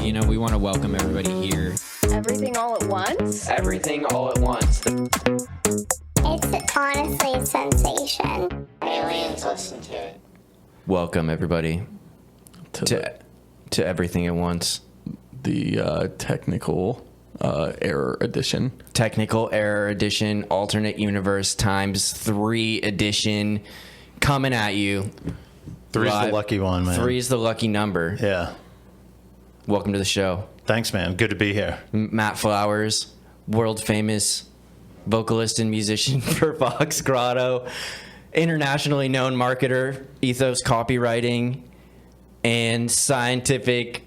we want to welcome everybody here. Everything all at once? Everything all at once. It's honestly a sensation. Aliens listen to it. Welcome everybody to Everything at Once. The technical error edition. Technical error edition, alternate universe times 3 edition, coming at you. 3's the lucky one, man. 3's the lucky number. Yeah. Welcome to the show. Thanks, man. Good to be here. Matt Flowers, world famous vocalist and musician for Fox Grotto, internationally known marketer, Ethos Copywriting, and scientific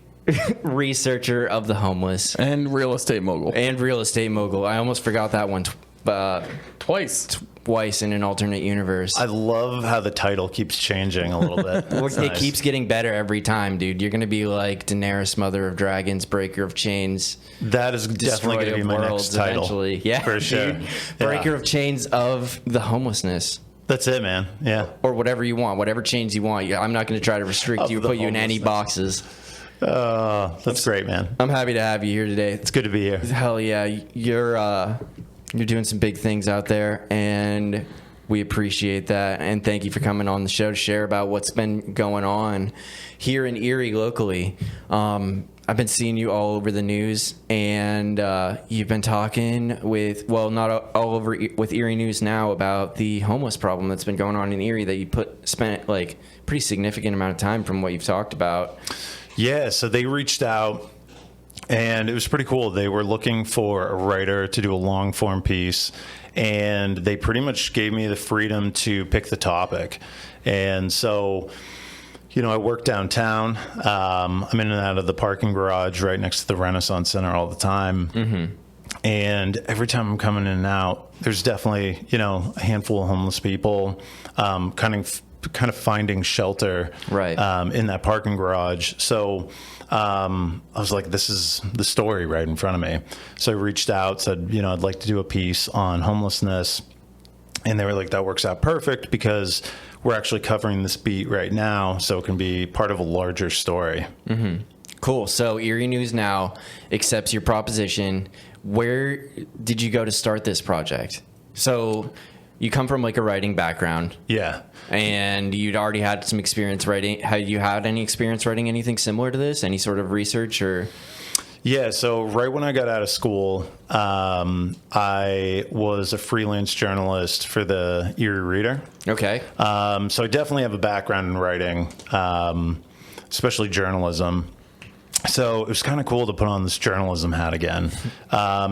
researcher of the homeless. And real estate mogul. I almost forgot that one twice in an alternate universe. I love how the title keeps changing a little bit. It nice. Keeps getting better every time, dude. You're going to be like Daenerys, Mother of Dragons, Breaker of Chains. That is definitely going to be my next title. Eventually. Yeah, for sure. Dude. Breaker of Chains of the homelessness. That's it, man. Yeah. Or whatever you want, whatever chains you want. I'm not going to try to restrict you or put you in any boxes. That's great, man. I'm happy to have you here today. It's good to be here. Hell yeah. You're doing some big things out there, and we appreciate that. And thank you for coming on the show to share about what's been going on here in Erie locally. I've been seeing you all over the news, and you've been talking with, well, not all over with Erie News Now about the homeless problem that's been going on in Erie that you spent like pretty significant amount of time from what you've talked about. Yeah, so they reached out, and it was pretty cool. They were looking for a writer to do a long form piece, and they pretty much gave me the freedom to pick the topic. And so, I work downtown. I'm in and out of the parking garage right next to the Renaissance Center all the time. Mm-hmm. And every time I'm coming in and out, there's definitely, a handful of homeless people kind of finding shelter in that parking garage. So I was like, this is the story right in front of me. So I reached out, said, I'd like to do a piece on homelessness. And they were like, that works out perfect because we're actually covering this beat right now, so it can be part of a larger story. Mm-hmm. Cool. So Erie News Now accepts your proposition. Where did you go to start this project? So you come from like a writing background. Yeah. And you'd already had some experience writing. Had you had any experience writing anything similar to this? Any sort of research or? Yeah, so right when I got out of school, I was a freelance journalist for the Erie Reader. Okay. So I definitely have a background in writing, especially journalism. So it was kind of cool to put on this journalism hat again,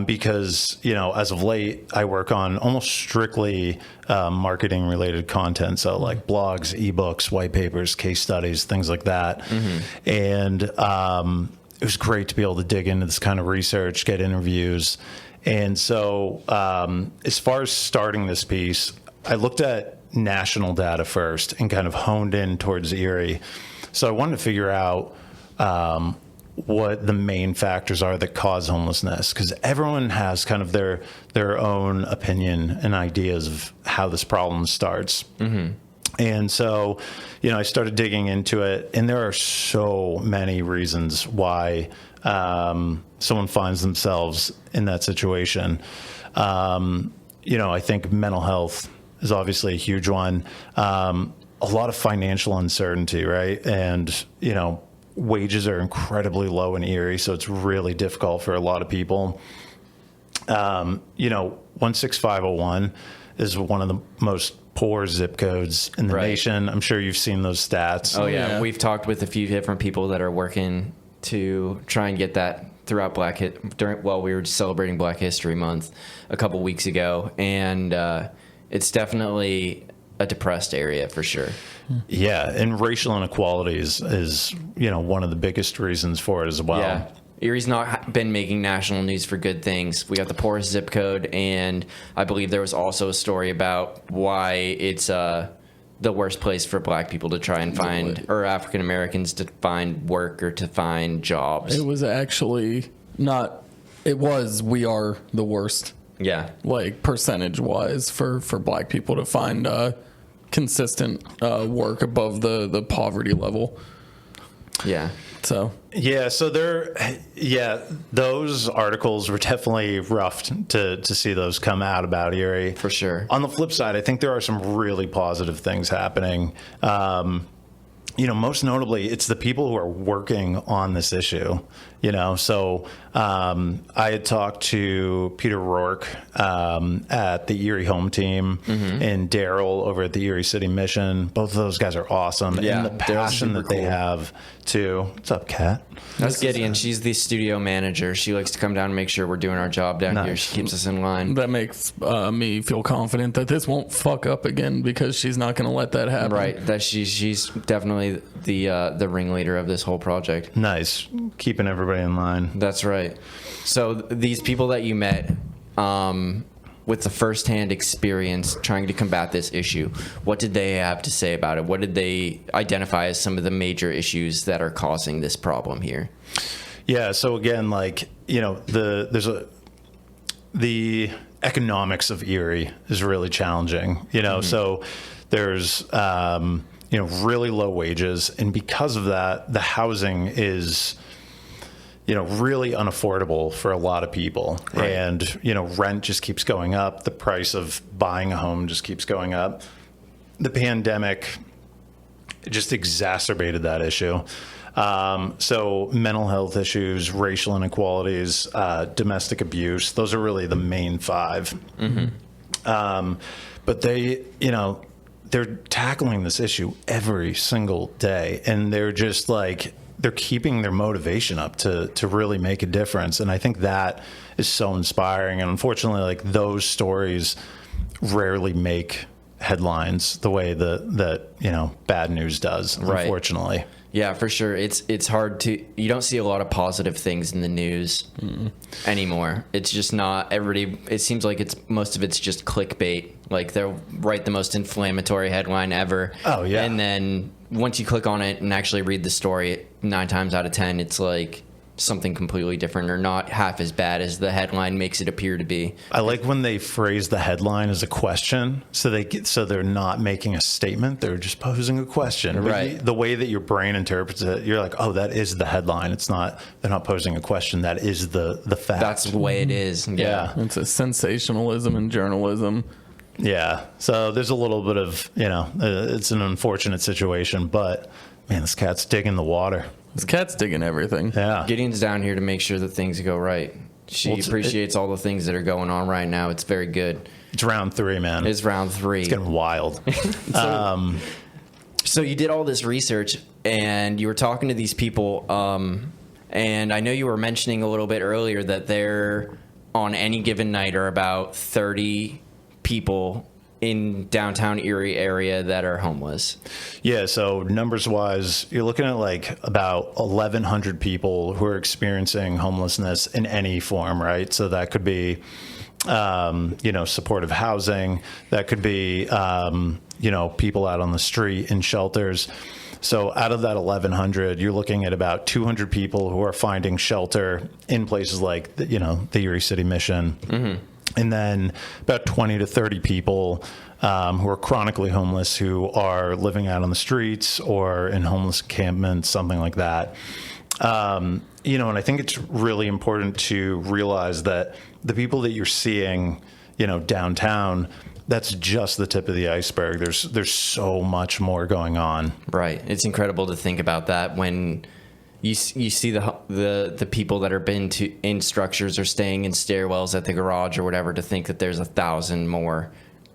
because, as of late, I work on almost strictly marketing-related content. So like blogs, ebooks, white papers, case studies, things like that. Mm-hmm. And it was great to be able to dig into this kind of research, get interviews. And so as far as starting this piece, I looked at national data first and kind of honed in towards Erie. So I wanted to figure out what the main factors are that cause homelessness, because everyone has kind of their own opinion and ideas of how this problem starts. Mm-hmm. And so, I started digging into it, and there are so many reasons why someone finds themselves in that situation. I think mental health is obviously a huge one. A lot of financial uncertainty, right? And, wages are incredibly low in Erie, so it's really difficult for a lot of people. 16501 is one of the most poor zip codes in the nation. I'm sure you've seen those stats. Oh yeah. We've talked with a few different people that are working to try and get that throughout we were celebrating Black History Month a couple weeks ago, and it's definitely a depressed area for sure. Yeah, and racial inequalities is one of the biggest reasons for it as well. Yeah. Erie's not been making national news for good things. We got the poorest zip code, and I believe there was also a story about why it's the worst place for Black people to try and find, or African Americans to find work or to find jobs. It was actually not. It was. We are the worst. Yeah. Like percentage wise for Black people to find consistent work above the poverty level. Yeah. So Yeah, so those articles were definitely rough to see those come out about Erie. For sure. On the flip side, I think there are some really positive things happening. Most notably, it's the people who are working on this issue. So I had talked to Peter Rourke at the Erie home team and Daryl over at the Erie City Mission. Both of those guys are awesome. Yeah, and the passion super that they cool. have, too. What's up, Kat? That's Gideon. She's the studio manager. She likes to come down and make sure we're doing our job down here. She keeps us in line. that makes me feel confident that this won't fuck up again because she's not going to let that happen. Right. That she's definitely the ringleader of this whole project. Nice. Keeping everybody in line. That's right. So these people that you met with the firsthand experience trying to combat this issue, what did they have to say about it? What did they identify as some of the major issues that are causing this problem here? Yeah. So again, the economics of Erie is really challenging. So there's really low wages, and because of that, the housing is really unaffordable for a lot of people. Right. And, rent just keeps going up. The price of buying a home just keeps going up. The pandemic just exacerbated that issue. So mental health issues, racial inequalities, domestic abuse, those are really the main five. But they're tackling this issue every single day, and they're just they're keeping their motivation up to really make a difference. And I think that is so inspiring. And unfortunately, those stories rarely make headlines the way that bad news does, Right. unfortunately. Yeah, for sure. It's hard to, you don't see a lot of positive things in the news anymore. It's just not everybody. It seems like most of it's just clickbait. They'll write the most inflammatory headline ever. Oh, yeah. And then once you click on it and actually read the story, 9 times out of 10, it's something completely different or not half as bad as the headline makes it appear to be. I like when they phrase the headline as a question, so they're not making a statement; they're just posing a question. Right. But the way that your brain interprets it, you're like, "Oh, that is the headline." It's not. They're not posing a question. That is the fact. That's the way it is. Yeah. It's a sensationalism in journalism. Yeah. So there's a little bit of it's an unfortunate situation, but man, this cat's digging the water. This cat's digging everything. Yeah. Gideon's down here to make sure that things go right. She appreciates all the things that are going on right now. It's very good. It's round 3, man. It's round 3. It's getting wild. So you did all this research and you were talking to these people, and I know you were mentioning a little bit earlier that there, on any given night, are about 30 people in downtown Erie area that are homeless. Yeah, so numbers-wise, you're looking at about 1,100 people who are experiencing homelessness in any form, right? So that could be, supportive housing. That could be, people out on the street in shelters. So out of that 1,100, you're looking at about 200 people who are finding shelter in places like, the Erie City Mission. Mm-hmm. And then about 20 to 30 people who are chronically homeless who are living out on the streets or in homeless encampments, something like that. And I think it's really important to realize that the people that you're seeing, downtown, that's just the tip of the iceberg. There's so much more going on. Right. It's incredible to think about that when you see the people that are in structures or staying in stairwells at the garage or whatever, to think that there's 1,000 more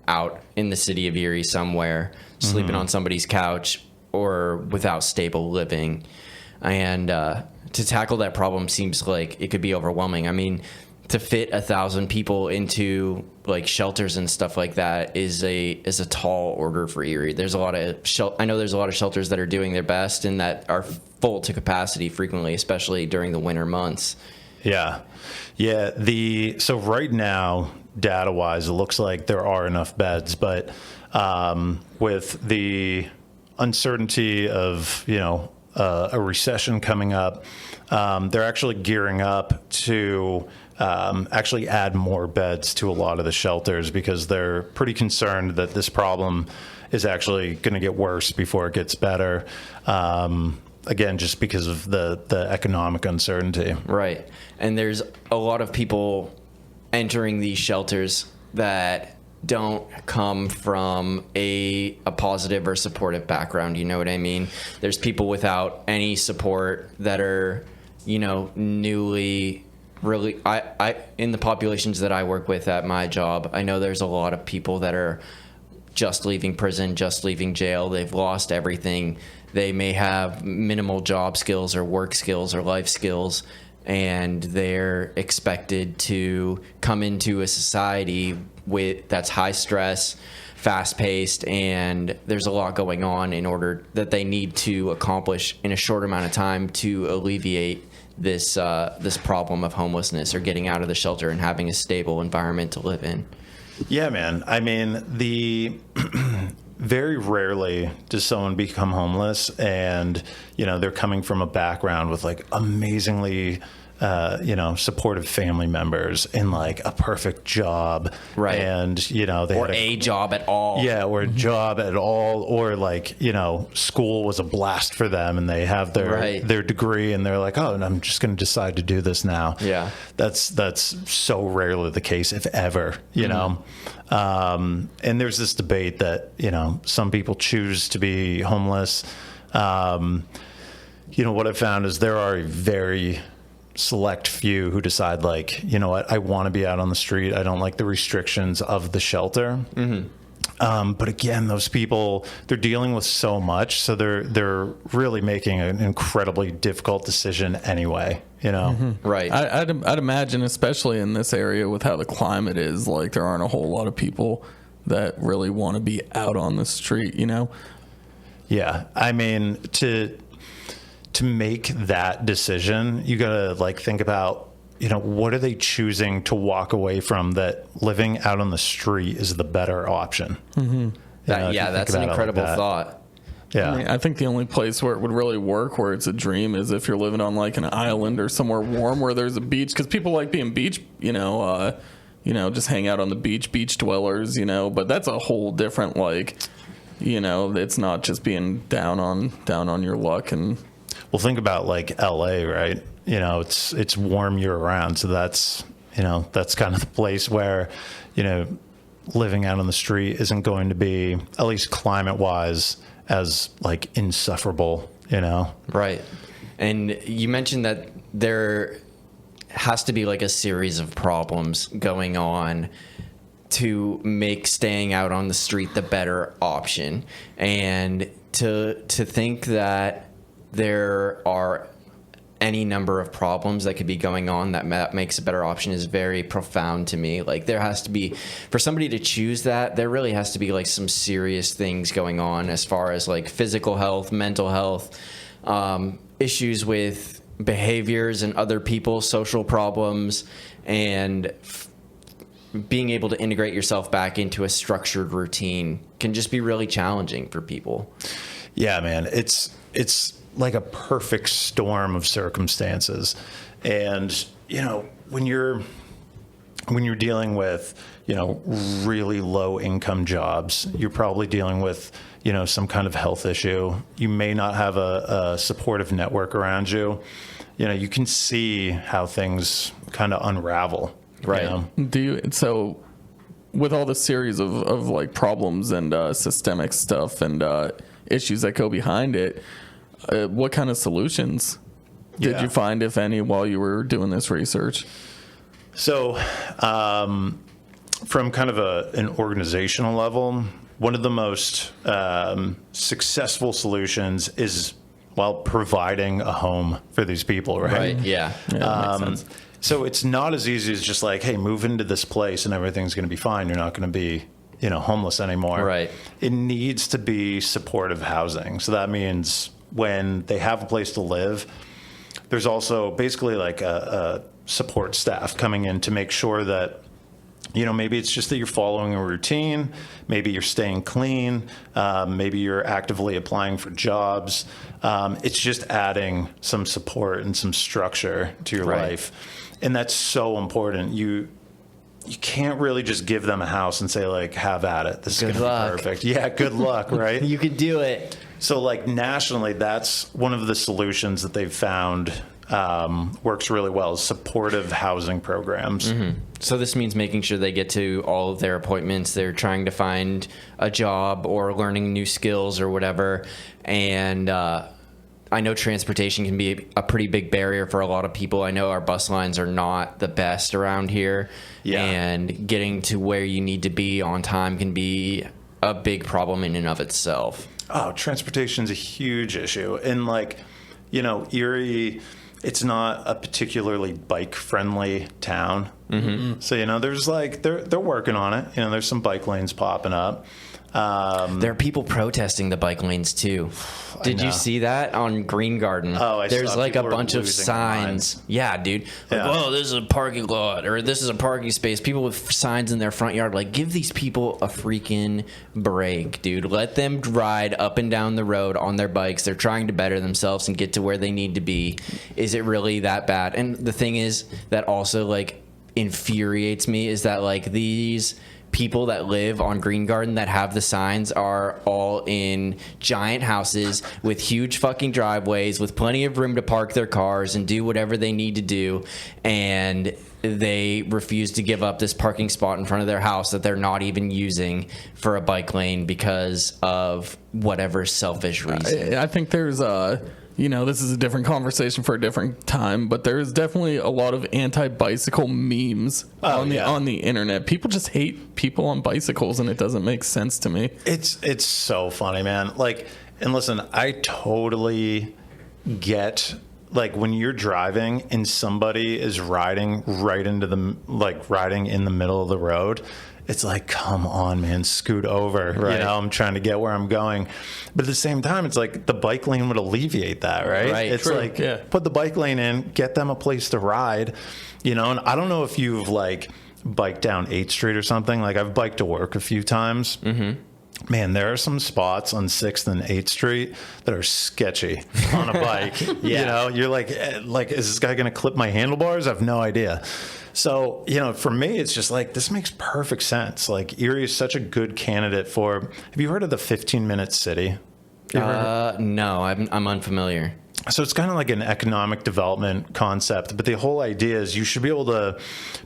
out in the city of Erie somewhere, sleeping on somebody's couch or without stable living. And to tackle that problem seems like it could be overwhelming. I mean, to fit 1,000 people into shelters and stuff like that is a tall order for Erie. There's a lot of I know there's a lot of shelters that are doing their best and that are full to capacity frequently, especially during the winter months. Yeah. So right now, data-wise, it looks like there are enough beds, but with the uncertainty of a recession coming up, they're actually gearing up to actually add more beds to a lot of the shelters because they're pretty concerned that this problem is actually going to get worse before it gets better. again, just because of the economic uncertainty. Right. And there's a lot of people entering these shelters that don't come from a positive or supportive background. You know what I mean? There's people without any support that are, newly really, I in the populations that I work with at my job, I know there's a lot of people that are just leaving prison, just leaving jail. They've lost everything. They may have minimal job skills or work skills or life skills, and they're expected to come into a society that's high stress, fast paced, and there's a lot going on in order that they need to accomplish in a short amount of time to alleviate this problem of homelessness or getting out of the shelter and having a stable environment to live in. Yeah, man. I mean, very rarely does someone become homeless and, they're coming from a background with like amazingly, supportive family members in like a perfect job. Right. And, they or had a job at all. Yeah, or a job at all, or like, school was a blast for them and they have their degree and they're like, oh, and I'm just going to decide to do this now. Yeah. That's so rarely the case, if ever, know. And there's this debate that, some people choose to be homeless. What I found is there are a very select few who decide like, what, I want to be out on the street. I don't like the restrictions of the shelter. Mm-hmm. But again, those people, they're dealing with so much. So they're really making an incredibly difficult decision anyway, Mm-hmm. Right. I'd imagine, especially in this area with how the climate is, like there aren't a whole lot of people that really want to be out on the street, Yeah. I mean, to make that decision, you got to like think about, what are they choosing to walk away from that living out on the street is the better option? Mm-hmm. That's an incredible thought. Yeah. I think the only place where it would really work, where it's a dream, is if you're living on like an island or somewhere warm where there's a beach, because people like being beach, just hang out on the beach dwellers, but that's a whole different, like, it's not just being down on your luck. And well, think about like LA, right? It's warm year round. So that's kind of the place where, living out on the street isn't going to be, at least climate wise, as like insufferable, Right. And you mentioned that there has to be like a series of problems going on to make staying out on the street the better option. And to think that there are any number of problems that could be going on that makes a better option is very profound to me. Like there has to be, for somebody to choose that, there really has to be like some serious things going on as far as like physical health, mental health, issues with behaviors and other people, social problems, and being able to integrate yourself back into a structured routine can just be really challenging for people. Yeah, man. It's like a perfect storm of circumstances. And, when you're dealing with, really low income jobs, you're probably dealing with, some kind of health issue. You may not have a supportive network around you. You can see how things kind of unravel. Right. So with all the series of like problems and systemic stuff and issues that go behind it, what kind of solutions did you find, if any, while you were doing this research? So from kind of an organizational level, one of the most successful solutions is providing a home for these people, right? Right, yeah. That makes sense. So it's not as easy as just like, hey, move into this place and everything's going to be fine. You're not going to be, homeless anymore. Right. It needs to be supportive housing. So that means when they have a place to live, there's also basically like a support staff coming in to make sure that, maybe it's just that you're following a routine, maybe you're staying clean, maybe you're actively applying for jobs. It's just adding some support and some structure to your life. And that's so important. you can't really just give them a house and say, like, have at it. This is going to be perfect. Yeah, good luck, right? You could do it. So, like, nationally, that's one of the solutions that they've found works really well, is supportive housing programs. Mm-hmm. So this means making sure they get to all of their appointments. They're trying to find a job or learning new skills or whatever. And I know transportation can be a pretty big barrier for a lot of people. I know our bus lines are not the best around here. Yeah. And getting to where you need to be on time can be a big problem in and of itself. Oh, transportation's a huge issue. And, like, you know, Erie, it's not a particularly bike-friendly town. Mm-hmm. So, you know, there's, like, they're working on it. You know, there's some bike lanes popping up. There are people protesting the bike lanes too. Did you see that on Green Garden? Oh, I There's saw. like People a bunch of signs. Yeah, dude. Like, oh, this is a parking lot, or this is a parking space. People with signs in their front yard. Like, give these people a freaking break, dude. Let them ride up and down the road on their bikes. They're trying to better themselves and get to where they need to be. Is it really that bad? And the thing is that also, like, infuriates me is that, like, these people that live on Green Garden that have the signs are all in giant houses with huge fucking driveways with plenty of room to park their cars and do whatever they need to do, and they refuse to give up this parking spot in front of their house that they're not even using for a bike lane because of whatever selfish reason. I think there's you know, this is a different conversation for a different time, but there is definitely a lot of anti-bicycle memes on the internet. People just hate people on bicycles, and it doesn't make sense to me. It's so funny, man. Like, and listen, I totally get, like, when you're driving and somebody is riding right into the, like, riding in the middle of the road. It's like, come on, man, scoot over. Right. You know, I'm trying to get where I'm going. But at the same time, it's like the bike lane would alleviate that, right? Right. It's like, put the bike lane in, get them a place to ride, you know. And I don't know if you've, like, biked down 8th Street or something. Like, I've biked to work a few times. Mm-hmm. Man, there are some spots on 6th and 8th Street that are sketchy on a bike. You know, you're like, is this guy going to clip my handlebars? I have no idea. So, you know, for me, it's just like, this makes perfect sense. Like, Erie is such a good candidate for, have you heard of the 15-minute city? No, I'm unfamiliar. So it's kind of like an economic development concept, but the whole idea is you should be able to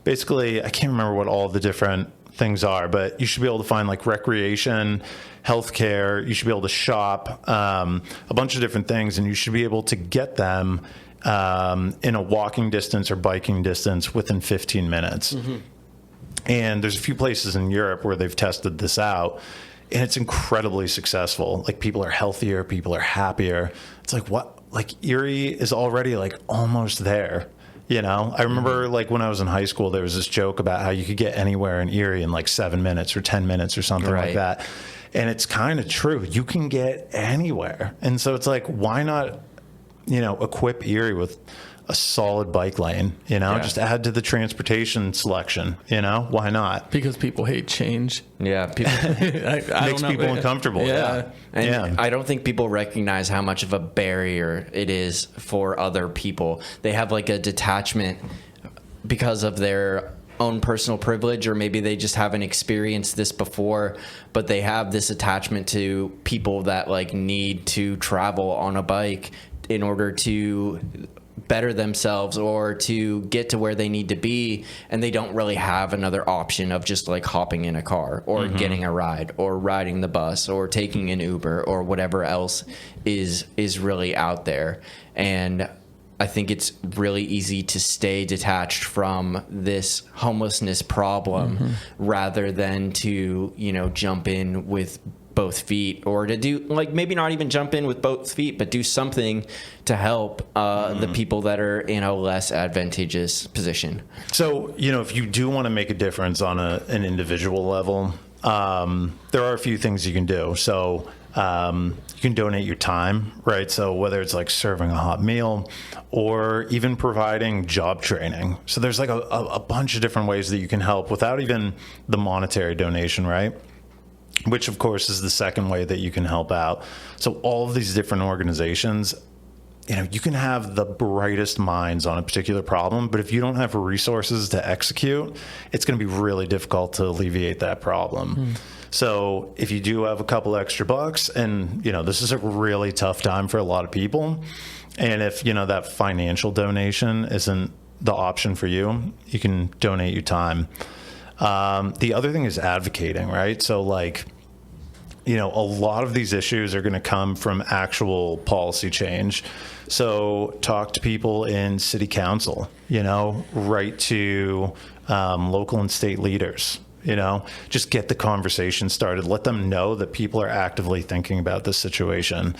basically, I can't remember what all the different things are, but you should be able to find, like, recreation, healthcare, you should be able to shop, a bunch of different things, and you should be able to get them in a walking distance or biking distance within 15 minutes. Mm-hmm. And there's a few places in Europe where they've tested this out, and it's incredibly successful. Like, people are healthier, people are happier. It's like, what? Like, Erie is already, like, almost there. You know, I remember, like, when I was in high school, there was this joke about how you could get anywhere in Erie in, like, 7 minutes or 10 minutes or something like that. And it's kind of true. You can get anywhere. And so it's like, why not, you know, equip Erie with a solid bike lane, you know, just add to the transportation selection, you know, why not? Because people hate change. Yeah. People, makes people uncomfortable. Yeah. And I don't think people recognize how much of a barrier it is for other people. They have, like, a detachment because of their own personal privilege, or maybe they just haven't experienced this before, but they have this attachment to people that, like, need to travel on a bike in order to better themselves or to get to where they need to be, and they don't really have another option of just, like, hopping in a car or getting a ride or riding the bus or taking an Uber or whatever else is really out there. And I think it's really easy to stay detached from this homelessness problem rather than to, you know, jump in with both feet, or to do, like, maybe not even jump in with both feet, but do something to help the people that are in a less advantageous position. So, you know, if you do want to make a difference on an individual level, there are a few things you can do. So you can donate your time, right? So whether it's, like, serving a hot meal or even providing job training. So there's, like, a bunch of different ways that you can help without even the monetary donation, right? Which, of course, is the second way that you can help out. So all of these different organizations, you can have the brightest minds on a particular problem, but if you don't have resources to execute, it's going to be really difficult to alleviate that problem. So if you do have a couple extra bucks, and this is a really tough time for a lot of people, and if that financial donation isn't the option for you, you can donate your time. The other thing is advocating, right? So a lot of these issues are going to come from actual policy change. So talk to people in city council, write to local and state leaders, just get the conversation started. Let them know that people are actively thinking about this situation.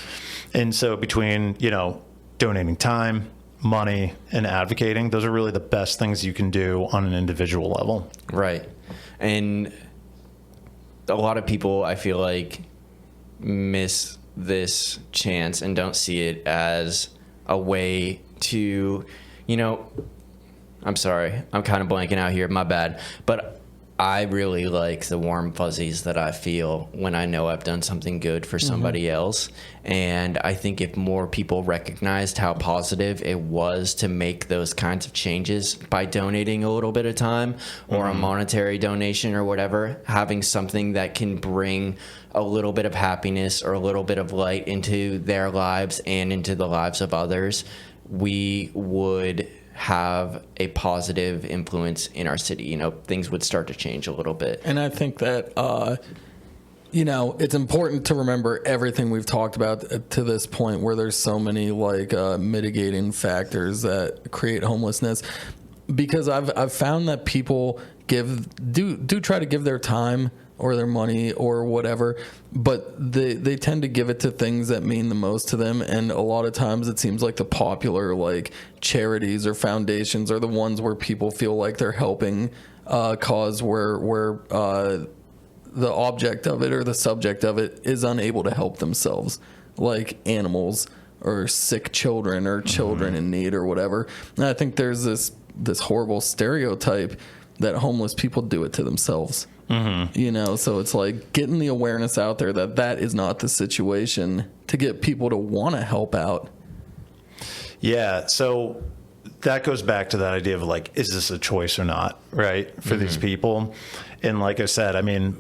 And so between, donating time, money, and advocating, those are really the best things you can do on an individual level. Right. And a lot of people, I feel like, miss this chance and don't see it as a way to, I'm sorry, I'm kind of blanking out here, my bad. But I really like the warm fuzzies that I feel when I know I've done something good for somebody else. And I think if more people recognized how positive it was to make those kinds of changes by donating a little bit of time or a monetary donation or whatever, having something that can bring a little bit of happiness or a little bit of light into their lives and into the lives of others, we would have a positive influence in our city. Things would start to change a little bit. And I think that, it's important to remember everything we've talked about to this point, where there's so many mitigating factors that create homelessness. Because I've found that people do try to give their time or their money or whatever, but they tend to give it to things that mean the most to them. And a lot of times it seems like the popular charities or foundations are the ones where people feel like they're helping cause where the object of it or the subject of it is unable to help themselves, like animals or sick children or children in need or whatever. And I think there's this horrible stereotype that homeless people do it to themselves. So it's getting the awareness out there that is not the situation, to get people to want to help out. Yeah. So that goes back to that idea of is this a choice or not, right? For these people. And like I said,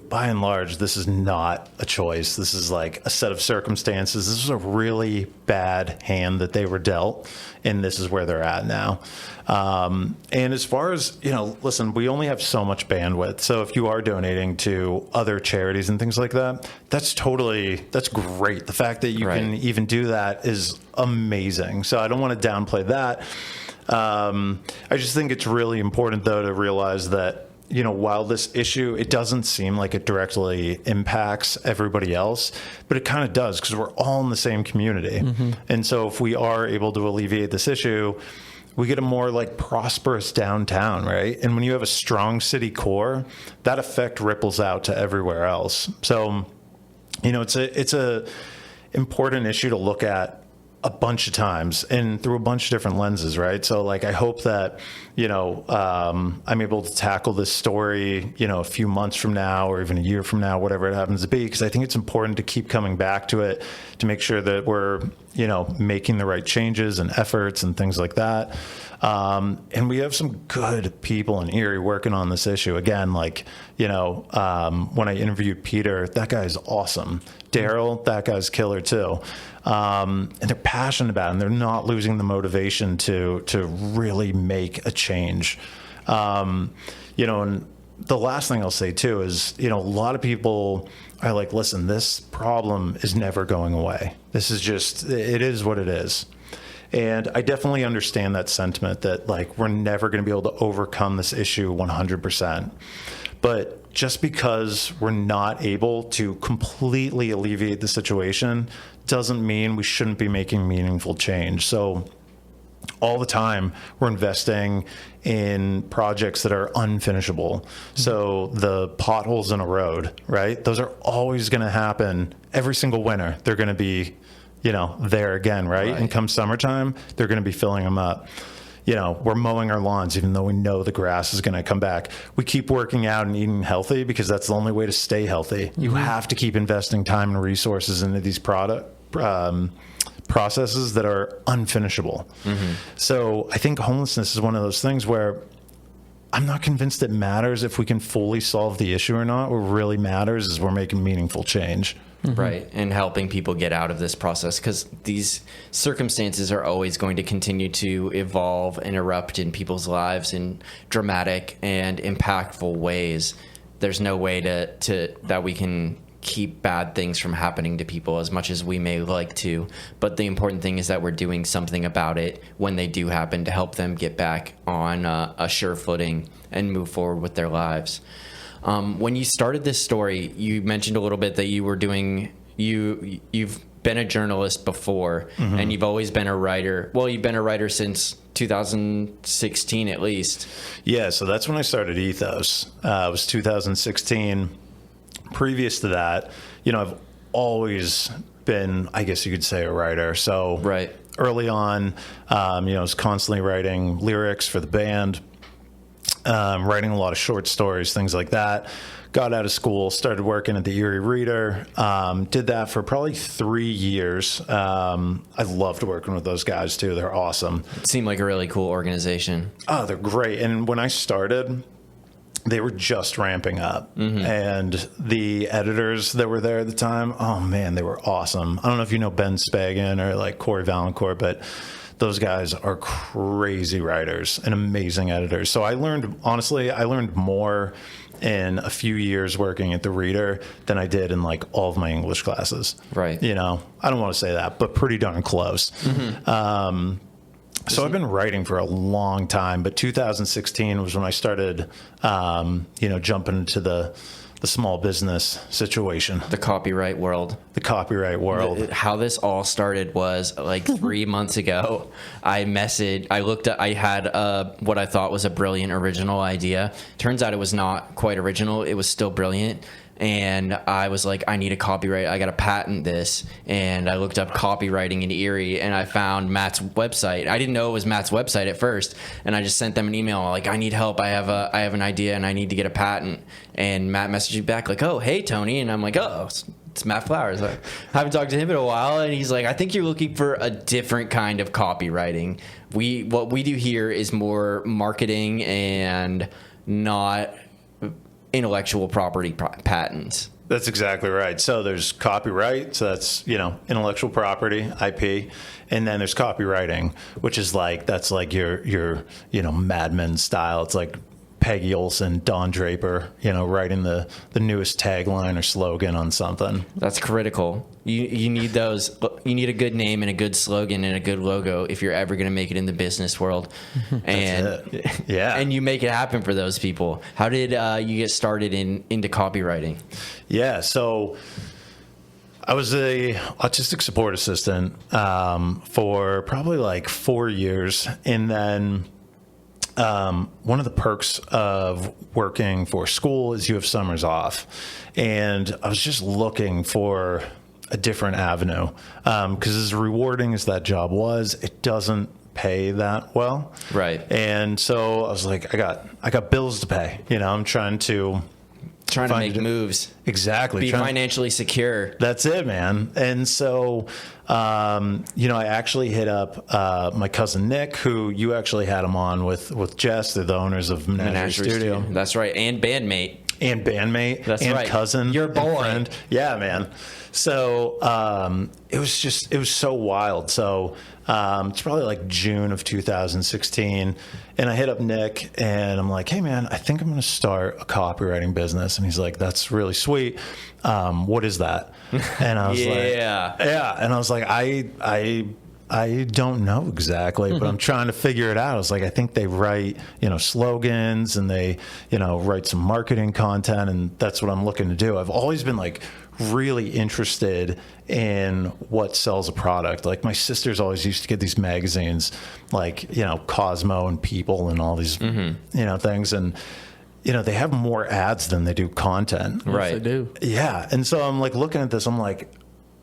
by and large, this is not a choice. This is a set of circumstances. This was a really bad hand that they were dealt, and this is where they're at now. And as far as, listen, we only have so much bandwidth. So if you are donating to other charities and things like that, that's great. The fact that you can even do that is amazing. So I don't want to downplay that. I just think it's really important, though, to realize that, while this issue, it doesn't seem like it directly impacts everybody else, but it kind of does, because we're all in the same community. And so if we are able to alleviate this issue, we get a more prosperous downtown, right? And when you have a strong city core, that effect ripples out to everywhere else. So, it's a important issue to look at a bunch of times and through a bunch of different lenses, right? So I hope that, I'm able to tackle this story, a few months from now or even a year from now, whatever it happens to be, because I think it's important to keep coming back to it to make sure that we're, making the right changes and efforts and things like that. And we have some good people in Erie working on this issue. Again, when I interviewed Peter, that guy's awesome. Daryl, that guy's killer too. And they're passionate about it, and they're not losing the motivation to really make a change. And the last thing I'll say too is, a lot of people are listen, this problem is never going away. This is it is what it is. And I definitely understand that sentiment that we're never going to be able to overcome this issue 100%. But just because we're not able to completely alleviate the situation doesn't mean we shouldn't be making meaningful change. So all the time we're investing in projects that are unfinishable. So the potholes in a road, right? Those are always going to happen every single winter. They're going to be, there again, right? And come summertime, they're going to be filling them up. We're mowing our lawns, even though we know the grass is going to come back. We keep working out and eating healthy because that's the only way to processes that are unfinishable. So I think homelessness is one of those things where I'm not convinced it matters if we can fully solve the issue or not. What really matters is we're making meaningful change. Right, and helping people get out of this process, because these circumstances are always going to continue to evolve and erupt in people's lives in dramatic and impactful ways. There's no way to that we can keep bad things from happening to people as much as we may like to, but the important thing is that we're doing something about it when they do happen to help them get back on a sure footing and move forward with their lives. When you started this story, you mentioned a little bit that you were doing, you've been a journalist before, and you've always been a writer. Well, you've been a writer since 2016 at least. Yeah, so that's when I started Ethos. It was 2016. Previous to that, I've always been, I guess you could say, a writer. So Right. early on, I was constantly writing lyrics for the band. Writing a lot of short stories, things like that. Got out of school, started working at the Erie Reader. Did that for probably 3 years. I loved working with those guys too. They're awesome. It seemed like a really cool organization. Oh, they're great. And when I started, they were just ramping up. And the editors that were there at the time, oh man, they were awesome. I don't know if you know Ben Spagan or like Corey Valancourt, but those guys are crazy writers and amazing editors. So I learned more in a few years working at the Reader than I did in like all of my English classes. Right. I don't want to say that, but pretty darn close. So I've been writing for a long time, but 2016 was when I started, jumping into the small business situation. The copyright world. The copyright world. How this all started was like 3 months ago. I had what I thought was a brilliant original idea. Turns out it was not quite original. It was still brilliant. And I was like, I need a copyright. I got to patent this. And I looked up copywriting in Erie, and I found Matt's website. I didn't know it was Matt's website at first. And I just sent them an email like, I need help. I have an idea, and I need to get a patent. And Matt messaged me back like, oh, hey, Tony. And I'm like, oh, it's Matt Flowers. I haven't talked to him in a while. And he's like, I think you're looking for a different kind of copywriting. What we do here is more marketing and not intellectual property patents. That's exactly right. So there's copyright, so that's intellectual property, IP, and then there's copywriting, which is that's your Mad Men style. It's like Peggy Olson, Don Draper, writing the newest tagline or slogan on something. That's critical. You need those. You need a good name and a good slogan and a good logo if you're ever going to make it in the business world. And yeah, and you make it happen for those people. How did you get started into copywriting? Yeah, so I was a autistic support assistant for probably 4 years, and then one of the perks of working for school is you have summers off, and I was just looking for a different avenue because as rewarding as that job was, it doesn't pay that well. Right. And so I was like, I got bills to pay. I'm trying to make moves. Exactly. Be financially secure. That's it, man. And so, I actually hit up my cousin Nick, who you actually had him on with Jess. They're the owners of Menagerie Studio. That's right. And bandmate. That's and right. Cousin. Your boy. Friend. Yeah, man. So it was so wild. So it's probably June of 2016. And I hit up Nick and I'm like, hey, man, I think I'm going to start a copywriting business. And he's like, that's really sweet. What is that? And I was yeah. And I was like, I don't know exactly, but I'm trying to figure it out. I was like, I think they write, slogans and they, write some marketing content, and that's what I'm looking to do. I've always been really interested in what sells a product. My sisters always used to get these magazines Cosmo and People and all these, things. And, they have more ads than they do content. Right. Yes, they do. Yeah. And so I'm looking at this, I'm like,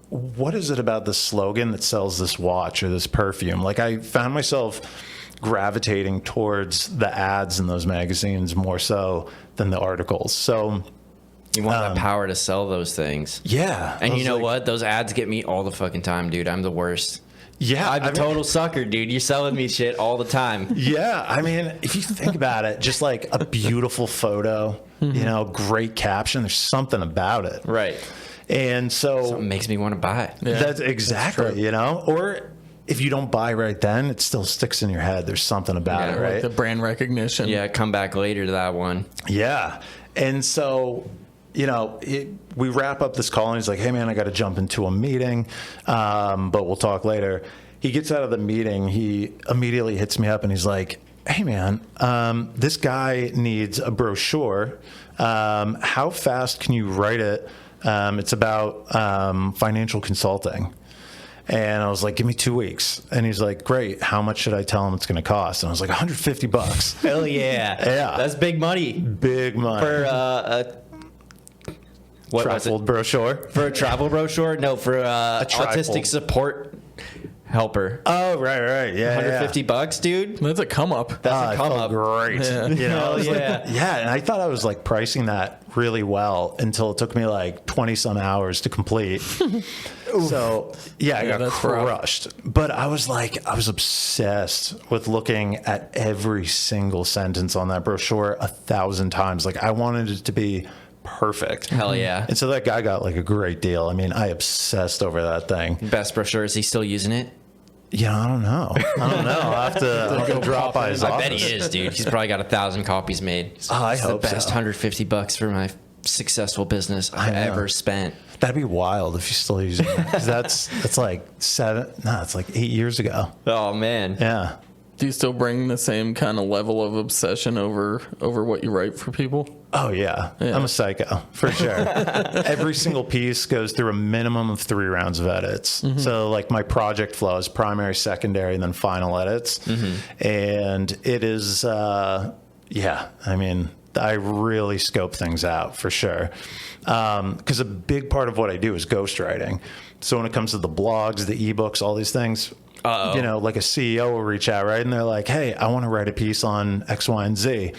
what is it about this slogan that sells this watch or this perfume? I found myself gravitating towards the ads in those magazines more so than the articles. So you want that power to sell those things. Yeah. And you know what? Those ads get me all the fucking time, dude. I'm the worst. Yeah, I'm a total sucker, dude. You're selling me shit all the time. Yeah, I mean, if you think about it, just like a beautiful photo, great caption, there's something about it. Right. And so It makes me want to buy it. Yeah, that's exactly, or if you don't buy right then, it still sticks in your head. There's something about it, right? Like the brand recognition. Yeah, come back later to that one. Yeah. And so, we wrap up this call and he's like, hey, man, I got to jump into a meeting, but we'll talk later. He gets out of the meeting. He immediately hits me up and he's like, hey, man, this guy needs a brochure. How fast can you write it? It's about financial consulting. And I was like, give me 2 weeks. And he's like, great. How much should I tell him it's going to cost? And I was like, $150. Hell yeah. Yeah. That's big money. Big money. For what was Trifold it? brochure. For a travel brochure? No, for a autistic trifold. support helper. Oh, right. Yeah. $150, dude. That's a come up. That's a come felt up. great. Yeah. Hell yeah. Yeah, and I thought I was like pricing that really well until it took me like 20 some hours to complete. So yeah, I got that's rough. crushed. But I was obsessed with looking at every single sentence on that brochure 1,000 times. Like I wanted it to be perfect. Hell yeah. And so that guy got like a great deal. I mean, I obsessed over that thing. Best brochure. Is he still using it? Yeah, I don't know. I'll have to drop by his I office. bet he is, dude. He's probably got 1,000 copies made. I It's hope the best so. $150 for my successful business I've know. ever spent. That'd be wild if you're still using it. 'Cause that's like it's like 8 years ago. Oh man. Yeah. Do you still bring the same kind of level of obsession over what you write for people? Oh yeah. I'm a psycho for sure. Every single piece goes through a minimum of 3 rounds of edits. Mm-hmm. So like my project flow is primary, secondary, and then final edits. Mm-hmm. And it is, I mean, I really scope things out for sure. Because a big part of what I do is ghostwriting. So when it comes to the blogs, the ebooks, all these things, like a CEO will reach out, right? And they're like, hey, I want to write a piece on X, Y, and Z.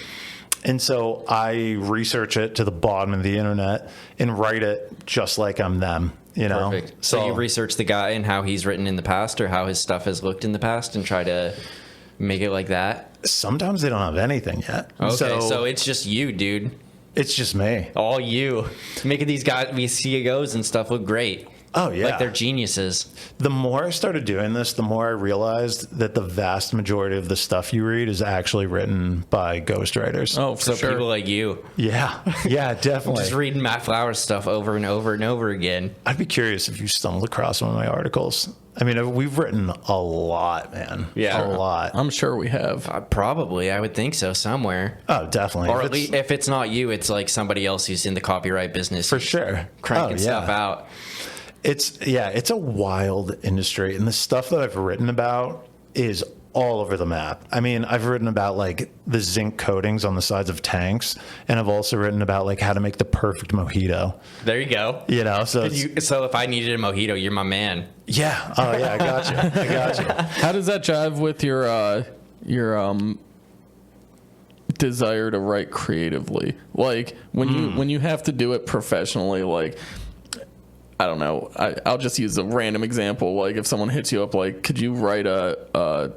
And so I research it to the bottom of the internet and write it just like I'm them, Perfect. So you research the guy and how he's written in the past or how his stuff has looked in the past and try to make it like that? Sometimes they don't have anything yet. Okay, so it's just you, dude. It's just me. All you. Making these CEOs and stuff look great. Oh, yeah. Like they're geniuses. The more I started doing this, the more I realized that the vast majority of the stuff you read is actually written by ghostwriters. Oh, for So sure. people like you. Yeah. Yeah, definitely. Just reading Matt Flowers stuff over and over and over again. I'd be curious if you stumbled across one of my articles. I mean, we've written a lot, man. Yeah. A lot. I'm sure we have. Probably. I would think so somewhere. Oh, definitely. Or If at least if it's not you, it's like somebody else who's in the copyright business. for sure. Cranking stuff out. It's a wild industry, and the stuff that I've written about is all over the map. I mean, I've written about like the zinc coatings on the sides of tanks, and I've also written about like how to make the perfect mojito. There you go. So So if I needed a mojito, you're my man. yeah. Oh yeah, I got you. I got you. How does that jive with your desire to write creatively? Like when you have to do it professionally, like I don't know. I'll just use a random example. Like if someone hits you up, like, could you write a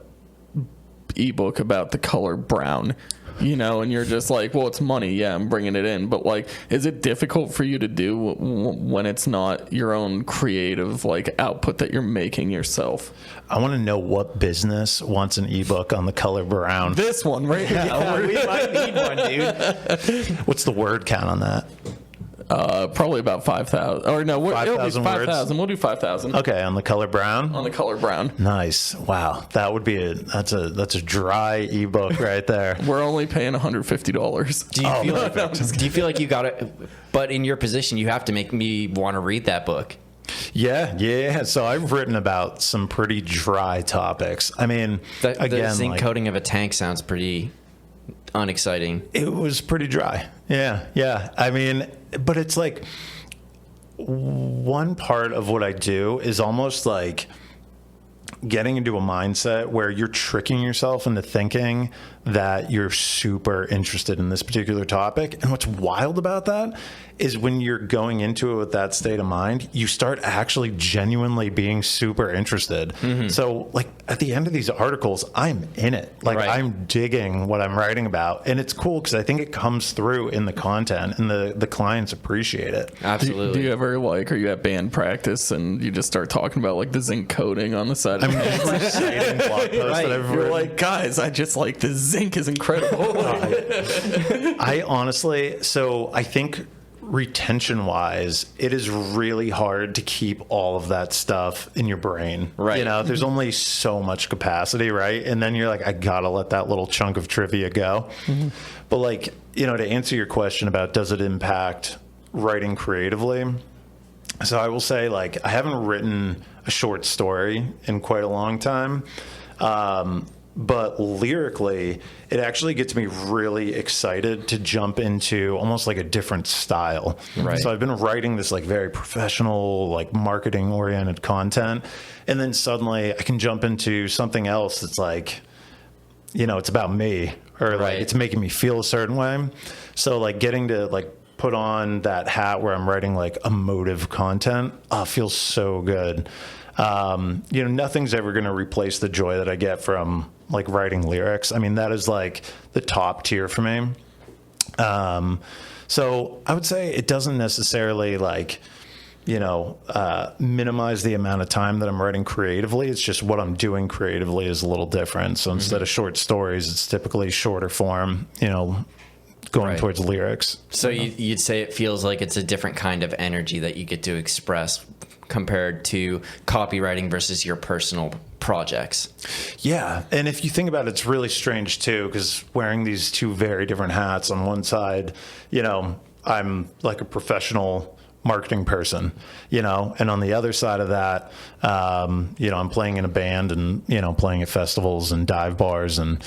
ebook about the color brown? And you're just like, well, it's money. Yeah, I'm bringing it in. But like, is it difficult for you to do when it's not your own creative like output that you're making yourself? I want to know what business wants an ebook on the color brown. This one right now. we might need one, dude. What's the word count on that? Probably about 5,000. Or no, it'll be 5,000 words? 5,000. We'll do 5,000 Okay, on the color brown. on the color brown. Nice. Wow, that would be that's a dry ebook right there. We're only paying $150. Do you feel like you got it? But in your position, you have to make me want to read that book. Yeah. So I've written about some pretty dry topics. I mean, The zinc coating of a tank sounds pretty unexciting. it was pretty dry. Yeah. I mean, but it's like one part of what I do is almost like getting into a mindset where you're tricking yourself into thinking that you're super interested in this particular topic. And what's wild about that is when you're going into it with that state of mind, you start actually genuinely being super interested. So like at the end of these articles, I'm in it. Like I'm digging what I'm writing about. And it's cool because I think it comes through in the content and the clients appreciate it. Absolutely. Do you ever like, are you at band practice and you just start talking about like the zinc coating on the side of the Every exciting blog post that I've You're written. like, guys, I just like the zinc is incredible. I honestly, so I think retention wise, it is really hard to keep all of that stuff in your brain. Right. You know, there's only so much capacity, right? And then you're like, I gotta let that little chunk of trivia go. But like, you know, to answer your question about does it impact writing creatively? So I will say, like, I haven't written a short story in quite a long time. But lyrically, it actually gets me really excited to jump into almost like a different style. Right. So I've been writing this like very professional, like marketing oriented content. And then suddenly I can jump into something else that's like, you know, it's about me or like it's making me feel a certain way. So like getting to like put on that hat where I'm writing like emotive content feels so good. You know, nothing's ever going to replace the joy that I get from like writing lyrics. I mean, that is like the top tier for me. So I would say it doesn't necessarily like, you know, minimize the amount of time that I'm writing creatively. It's just what I'm doing creatively is a little different. So instead of short stories, it's typically shorter form, you know, going towards lyrics. So you'd say it feels like it's a different kind of energy that you get to express compared to copywriting versus your personal projects. Yeah. And if you think about it, it's really strange too, because wearing these two very different hats, on one side, you know, I'm like a professional marketing person, you know, and on the other side of that, you know, I'm playing in a band and, you know, playing at festivals and dive bars, and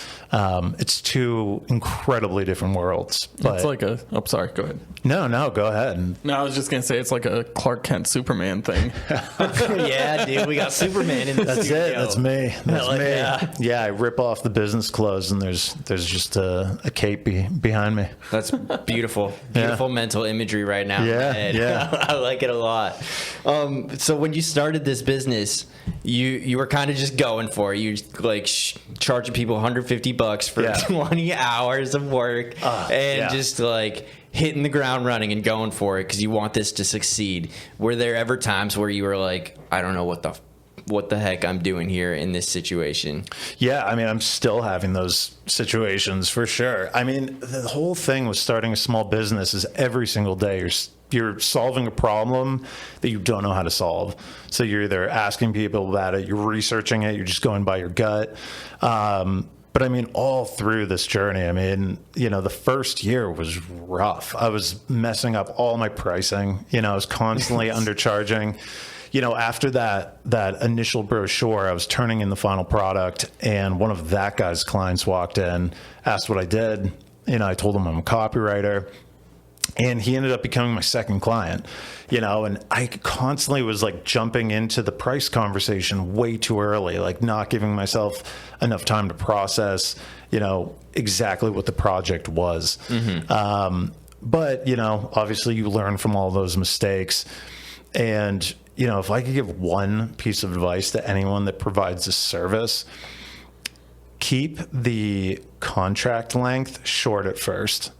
it's two incredibly different worlds. But It's like sorry, go ahead. No, go ahead. No, I was just going to say it's like a Clark Kent Superman thing. Yeah, dude, we got Superman in the That's studio. it. That's me. That's Hell me. yeah. Yeah, I rip off the business clothes, and there's just a cape behind me. That's beautiful. Beautiful mental imagery right now. Yeah, in my head. yeah. I like it a lot. So when you started this business, you were kind of just going for it. You like charging people $150 for 20 hours of work and just like hitting the ground running and going for it because you want this to succeed. Were there ever times where you were like, I don't know what the heck I'm doing here in this situation? Yeah, I mean, I'm still having those situations for sure. I mean, the whole thing with starting a small business is every single day you're solving a problem that you don't know how to solve. So you're either asking people about it, you're researching it, you're just going by your gut. But I mean, all through this journey, I mean, you know, the first year was rough. I was messing up all my pricing. You know, I was constantly undercharging. You know, after that initial brochure, I was turning in the final product, and one of that guy's clients walked in, asked what I did. You know, I told him I'm a copywriter. And he ended up becoming my second client, you know, and I constantly was like jumping into the price conversation way too early, like not giving myself enough time to process, you know, exactly what the project was. But, you know, obviously you learn from all those mistakes. And, you know, if I could give one piece of advice to anyone that provides a service, keep the contract length short at first.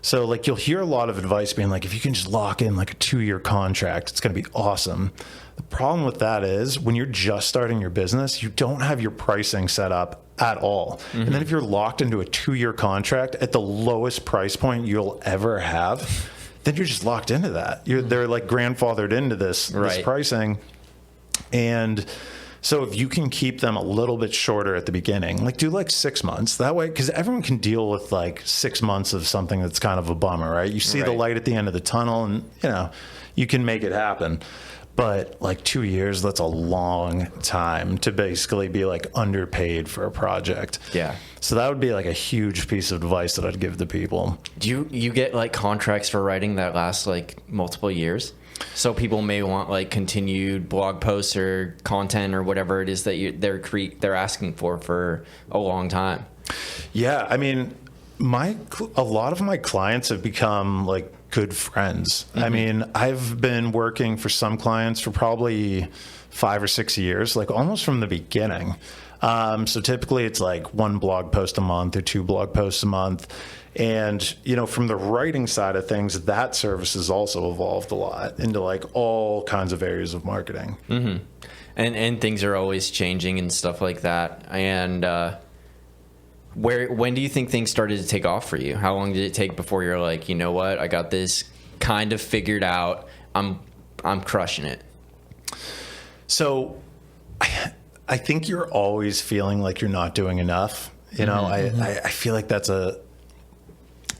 So like you'll hear a lot of advice being like, if you can just lock in like a 2-year contract, it's going to be awesome. The problem with that is when you're just starting your business, you don't have your pricing set up at all. And then if you're locked into a 2-year contract at the lowest price point you'll ever have, then you're just locked into that. They're like grandfathered into this pricing. And so if you can keep them a little bit shorter at the beginning, like do like 6 months that way, because everyone can deal with like 6 months of something that's kind of a bummer, right? You see the light at the end of the tunnel and, you know, you can make it happen. But like 2 years, that's a long time to basically be like underpaid for a project. Yeah. So that would be like a huge piece of advice that I'd give to people. Do you get like contracts for writing that last like multiple years? So people may want like continued blog posts or content or whatever it is that they're asking for a long time. Yeah, I mean, a lot of my clients have become like good friends. I mean, I've been working for some clients for probably 5 or 6 years, like almost from the beginning. So typically it's like 1 blog post a month or 2 blog posts a month. And, from the writing side of things, that service has also evolved a lot into like all kinds of areas of marketing. Mm-hmm. And things are always changing and stuff like that. And when do you think things started to take off for you? How long did it take before you're like, you know what, I got this kind of figured out. I'm crushing it. So I think you're always feeling like you're not doing enough. I feel like that's a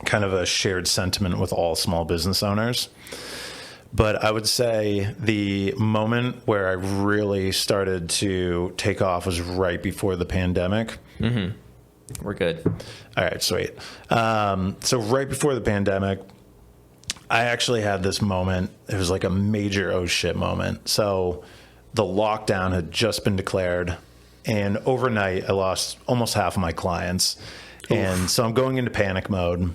kind of a shared sentiment with all small business owners. But I would say the moment where I really started to take off was right before the pandemic. Mm-hmm. We're good. All right, sweet. So right before the pandemic, I actually had this moment. It was like a major oh shit moment. So the lockdown had just been declared, and overnight I lost almost half of my clients. Oof. And so I'm going into panic mode.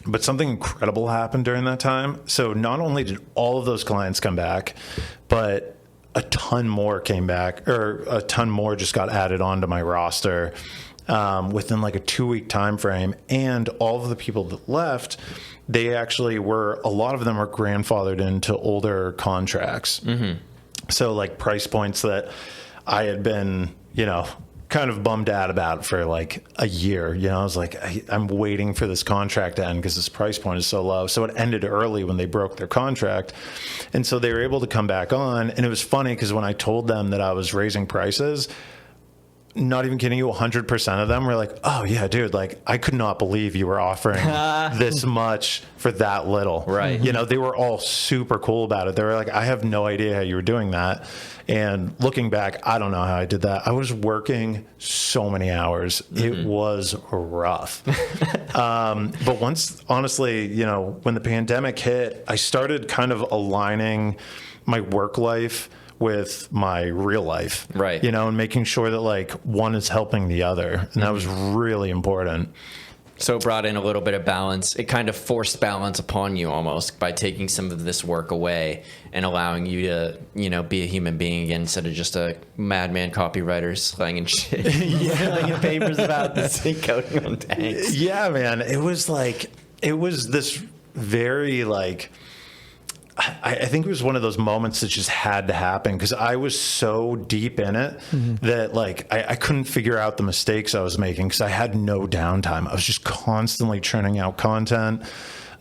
But something incredible happened during that time. So not only did all of those clients come back, but a ton more came back, or a ton more just got added onto my roster within like a 2-week time frame. And all of the people that left, they actually were, a lot of them were grandfathered into older contracts. Mm-hmm. So like price points that I had been, kind of bummed out about for like a year. I was like, I'm waiting for this contract to end because this price point is so low. So it ended early when they broke their contract. And so they were able to come back on. And it was funny because when I told them that I was raising prices, not even kidding you, 100% of them were like, oh yeah, dude, like I could not believe you were offering this much for that little. Right. They were all super cool about it. They were like, I have no idea how you were doing that. And looking back, I don't know how I did that. I was working so many hours. Mm-hmm. It was rough. But once, honestly, when the pandemic hit, I started kind of aligning my work life with my real life, right? And making sure that like one is helping the other, and that was really important. So it brought in a little bit of balance. It kind of forced balance upon you almost by taking some of this work away and allowing you to, be a human being again instead of just a madman copywriter slanging shit, slanging papers about the zinc coating on tanks. Yeah, man. It was this very like. I think it was one of those moments that just had to happen because I was so deep in it that like I couldn't figure out the mistakes I was making because I had no downtime. I was just constantly churning out content.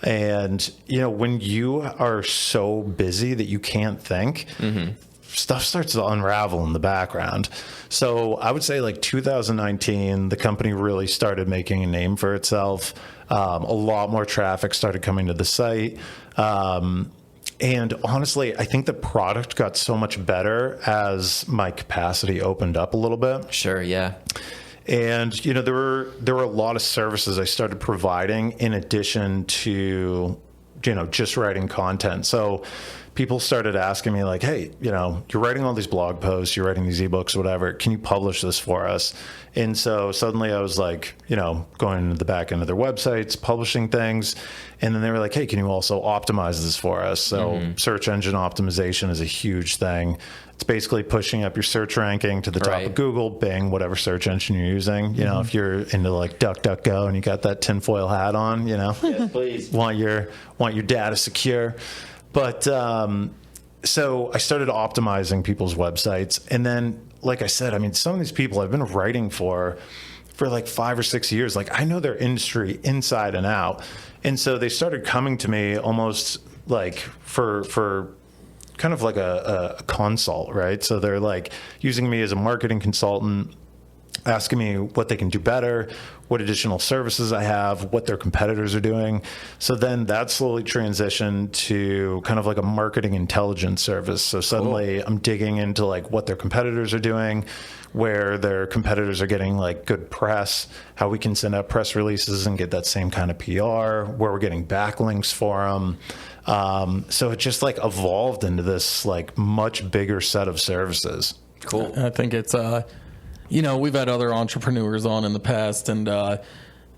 And, when you are so busy that you can't think, stuff starts to unravel in the background. So I would say like 2019, the company really started making a name for itself. A lot more traffic started coming to the site. And honestly, I think the product got so much better as my capacity opened up a little bit. Sure, yeah. And, there were a lot of services I started providing in addition to, just writing content. So people started asking me like, hey, you're writing all these blog posts, you're writing these ebooks, whatever. Can you publish this for us? And so suddenly I was like, going into the back end of their websites, publishing things. And then they were like, hey, can you also optimize this for us? So search engine optimization is a huge thing. It's basically pushing up your search ranking to the top of Google, Bing, whatever search engine you're using. If you're into like DuckDuckGo and you got that tinfoil hat on, yes, please. want your data secure. But so I started optimizing people's websites. And then, like I said, I mean, some of these people I've been writing for like 5 or 6 years. Like I know their industry inside and out. And so they started coming to me almost like for kind of like a consult, right? So they're like using me as a marketing consultant, asking me what they can do better, what additional services I have, what their competitors are doing. So then that slowly transitioned to kind of like a marketing intelligence service. So suddenly I'm digging into like what their competitors are doing, where their competitors are getting like good press, how we can send out press releases and get that same kind of PR, where we're getting backlinks for them. So it just like evolved into this like much bigger set of services. Cool. I think it's we've had other entrepreneurs on in the past, and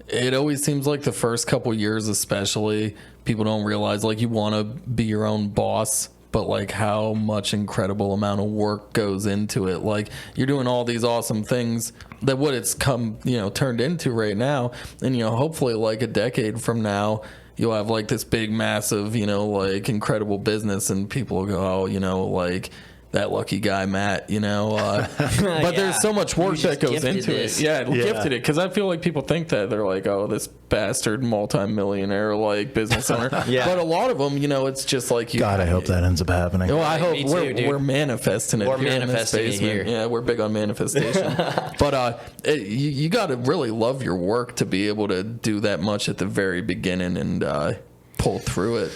it always seems like the first couple years especially, people don't realize, like, you want to be your own boss, but like how much incredible amount of work goes into it. Like, you're doing all these awesome things that what it's come, turned into right now. And, hopefully like a decade from now, you'll have like this big, massive, like incredible business, and people will go, oh, like that lucky guy, Matt, but Yeah. there's so much work that goes gifted into this. it. Yeah, gifted it. Cause I feel like people think that they're like, oh, this bastard multimillionaire, like business owner. Yeah. But a lot of them, it's just like you. God, I hope that ends up happening. Well, I hope Me too, we're, dude. we're manifesting it. We're here in this manifesting it basement. here. Yeah, we're big on manifestation. But you got to really love your work to be able to do that much at the very beginning and pull through it.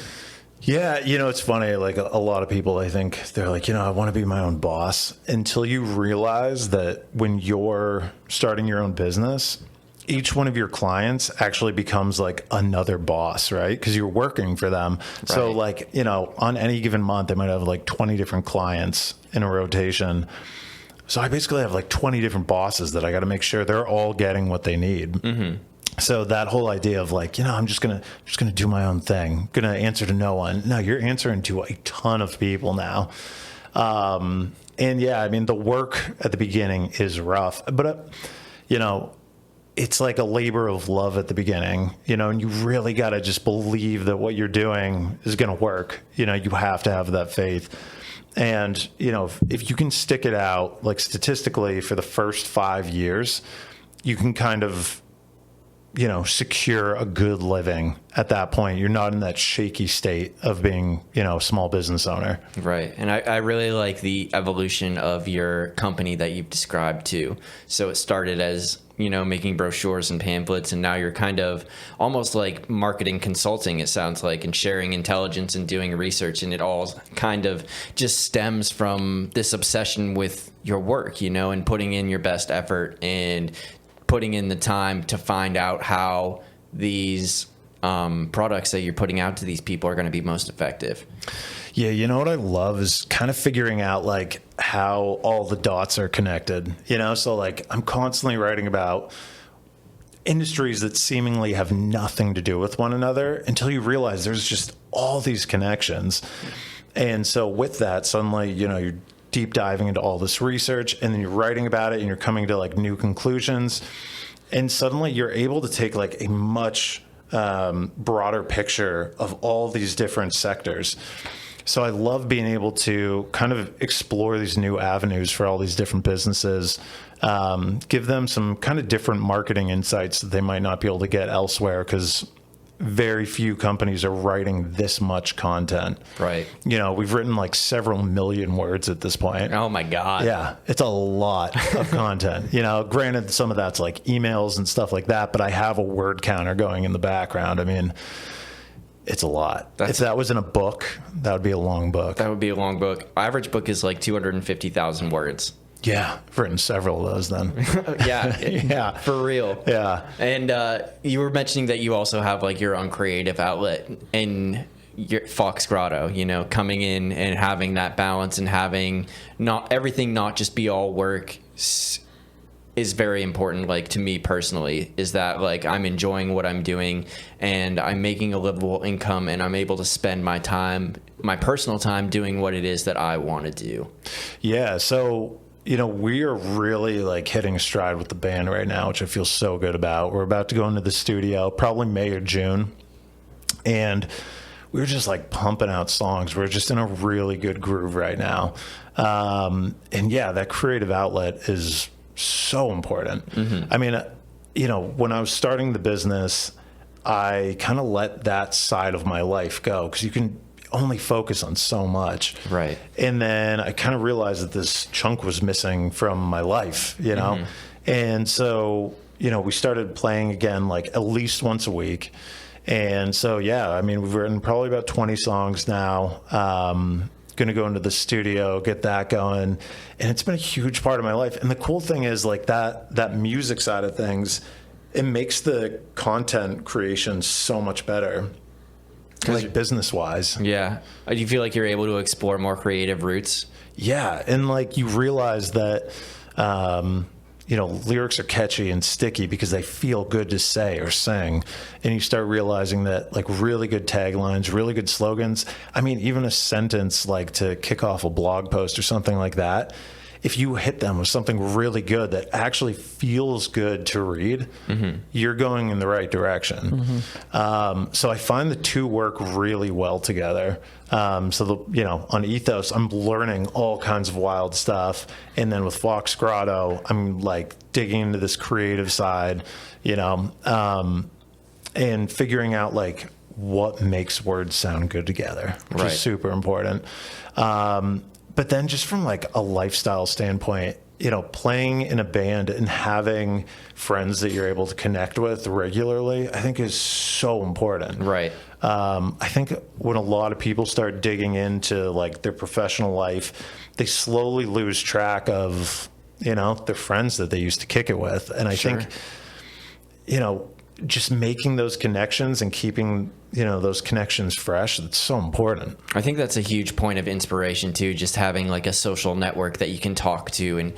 Yeah, it's funny. Like a lot of people, I think they're like, I want to be my own boss, until you realize that when you're starting your own business, each one of your clients actually becomes like another boss, right? Because you're working for them. Right. So like, on any given month, they might have like 20 different clients in a rotation. So I basically have like 20 different bosses that I got to make sure they're all getting what they need. Mm-hmm. So that whole idea of like, I'm just gonna do my own thing, gonna answer to no one. No, you're answering to a ton of people now. And yeah, I mean, the work at the beginning is rough, but it's like a labor of love at the beginning, and you really got to just believe that what you're doing is going to work. You have to have that faith. And, if you can stick it out, like statistically for the first 5 years, you can kind of, secure a good living at that point. You're not in that shaky state of being, a small business owner. Right. And I really like the evolution of your company that you've described too. So it started as, making brochures and pamphlets, and now you're kind of almost like marketing consulting, it sounds like, and sharing intelligence and doing research. And it all kind of just stems from this obsession with your work, and putting in your best effort and putting in the time to find out how these products that you're putting out to these people are going to be most effective. Yeah, what I love is kind of figuring out like how all the dots are connected, so like I'm constantly writing about industries that seemingly have nothing to do with one another until you realize there's just all these connections. And so with that, suddenly, you're deep diving into all this research, and then you're writing about it, and you're coming to like new conclusions, and suddenly you're able to take like a much broader picture of all these different sectors. So I love being able to kind of explore these new avenues for all these different businesses, give them some kind of different marketing insights that they might not be able to get elsewhere, because very few companies are writing this much content. Right. We've written like several million words at this point. Oh my God. Yeah, it's a lot of content. Granted, some of that's like emails and stuff like that, but I have a word counter going in the background. I mean, it's a lot. If that was in a book, that would be a long book. That would be a long book. Average book is like 250,000 words. Yeah, I've written several of those then. Yeah. Yeah. For real. Yeah. And you were mentioning that you also have like your own creative outlet in your Fox Grotto, coming in and having that balance and having not everything not just be all work is very important. Like, to me personally, is that like I'm enjoying what I'm doing and I'm making a livable income, and I'm able to spend my time, my personal time, doing what it is that I want to do. Yeah. So, we are really like hitting a stride with the band right now, which I feel so good about. We're about to go into the studio probably May or June, and we were just like pumping out songs. We're just in a really good groove right now. And yeah, that creative outlet is so important. Mm-hmm. I mean, when I was starting the business, I kind of let that side of my life go, because you can only focus on so much. Right. And then I kind of realized that this chunk was missing from my life, Mm-hmm. And so, we started playing again, like at least once a week. And so, yeah, I mean, we've written probably about 20 songs now. Going to go into the studio, get that going. And it's been a huge part of my life. And the cool thing is like that music side of things, it makes the content creation so much better. Like business-wise. Yeah. Do you feel like you're able to explore more creative routes? Yeah. And like you realize that, lyrics are catchy and sticky because they feel good to say or sing. And you start realizing that like really good taglines, really good slogans, I mean, even a sentence like to kick off a blog post or something like that, if you hit them with something really good that actually feels good to read, you're going in the right direction. So I find the two work really well together. On Ethos, I'm learning all kinds of wild stuff. And then with Fox Grotto, I'm like digging into this creative side, and figuring out like what makes words sound good together, which is super important. But then just from like a lifestyle standpoint, playing in a band and having friends that you're able to connect with regularly, I think is so important. Right. I think when a lot of people start digging into like their professional life, they slowly lose track of, their friends that they used to kick it with. And I think, just making those connections and keeping, those connections fresh, it's so important. I think that's a huge point of inspiration too, just having like a social network that you can talk to and,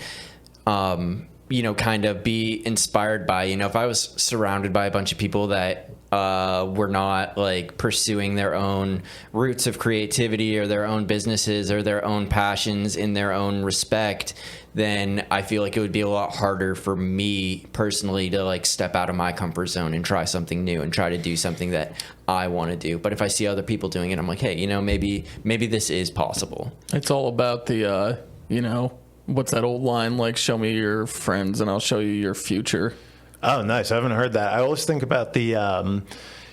kind of be inspired by, if I was surrounded by a bunch of people that were not like pursuing their own roots of creativity or their own businesses or their own passions in their own respect, then I feel like it would be a lot harder for me personally to like step out of my comfort zone and try something new and try to do something that I want to do. But if I see other people doing it, I'm like, hey, maybe this is possible. It's all about the, what's that old line? Like, show me your friends and I'll show you your future. Oh, nice. I haven't heard that. I always think about the,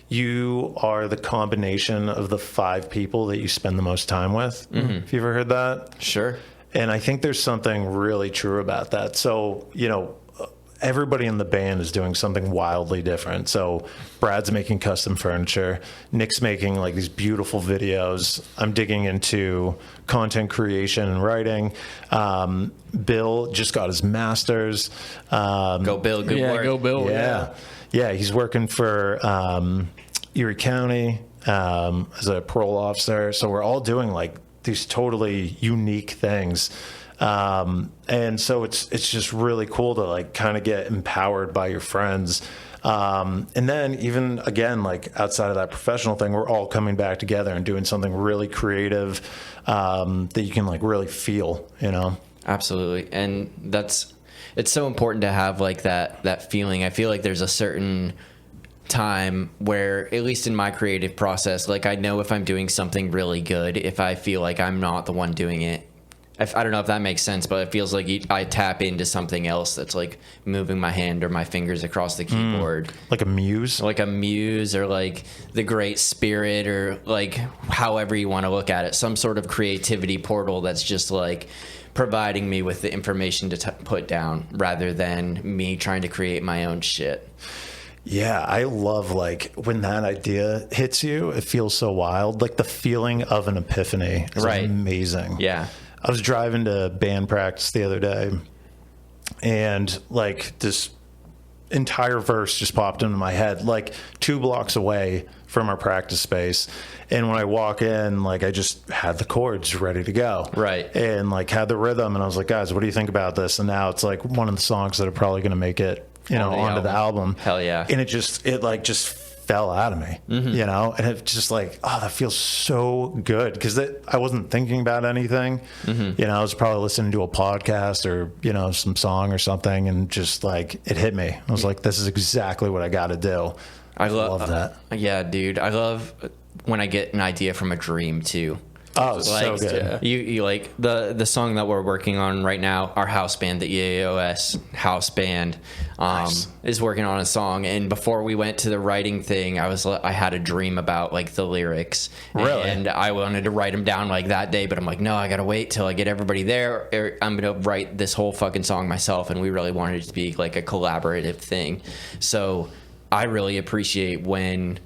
you are the combination of the 5 people that you spend the most time with. Have you ever heard that? Sure. And I think there's something really true about that. So, everybody in the band is doing something wildly different. So Brad's making custom furniture. Nick's making like these beautiful videos. I'm digging into content creation and writing. Bill just got his master's. Go Bill, good work. Go Bill. Yeah, he's working for Erie County as a parole officer. So we're all doing like these totally unique things. And so it's just really cool to like kind of get empowered by your friends. And then even again, like outside of that professional thing, we're all coming back together and doing something really creative, that you can like really feel, Absolutely. And it's so important to have like that feeling. I feel like there's a certain time where, at least in my creative process, like I know if I'm doing something really good, if I feel like I'm not the one doing it. I don't know if that makes sense, but it feels like I tap into something else that's like moving my hand or my fingers across the keyboard. Like a muse? Like a muse, or like the Great Spirit, or like however you want to look at it. Some sort of creativity portal that's just like providing me with the information to put down rather than me trying to create my own shit. Yeah, I love like when that idea hits you, it feels so wild. Like the feeling of an epiphany is amazing. Yeah. I was driving to band practice the other day, and like this entire verse just popped into my head, like 2 blocks away from our practice space. And when I walk in, like I just had the chords ready to go. Right. And like had the rhythm, and I was like, guys, what do you think about this? And now it's like one of the songs that are probably going to make it, onto the album. Hell yeah. And it just fell out of me, and it just like, oh, that feels so good, because I wasn't thinking about anything. I was probably listening to a podcast or some song or something, and just like it hit me. I was like, this is exactly what I got to do. I love that. Yeah, dude, I love when I get an idea from a dream too. Oh, so good. You like the song that we're working on right now, our house band, the EAOS house band, is working on a song. And before we went to the writing thing, I had a dream about like the lyrics. Really? And I wanted to write them down like that day, but I'm like, no, I got to wait till I get everybody there. Or I'm going to write this whole fucking song myself. And we really wanted it to be like a collaborative thing. So I really appreciate when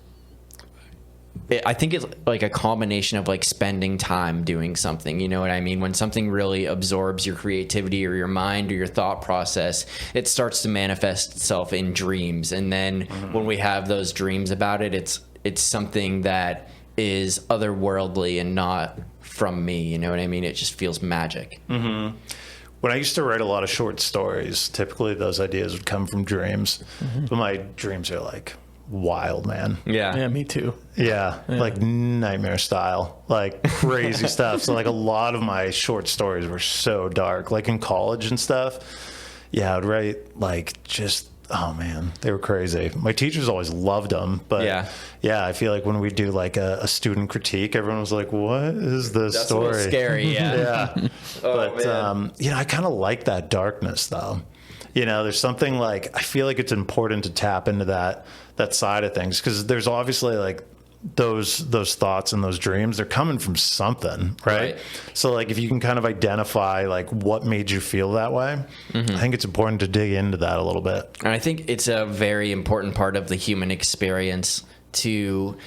I think it's like a combination of like spending time doing something, you know what I mean? When something really absorbs your creativity or your mind or your thought process, it starts to manifest itself in dreams. And then when we have those dreams about it, it's something that is otherworldly and not from me, you know what I mean? It just feels magic. When when I used to write a lot of short stories, typically those ideas would come from dreams. But my dreams are like wild, man. Yeah, me too. Yeah, like nightmare style, like crazy stuff. So like a lot of my short stories were so dark, like in college and stuff. Yeah, I would write like just, oh man, they were crazy. My teachers always loved them, but yeah, I feel like when we do like a student critique, everyone was like, what is this That's story? a little scary, yeah. But you know, I kind of like that darkness though. You know, there's something like, I feel like it's important to tap into that side of things, because there's obviously like those thoughts and those dreams, they're coming from something, right? So like if you can kind of identify like what made you feel that way, I think it's important to dig into that a little bit. And I think it's a very important part of the human experience to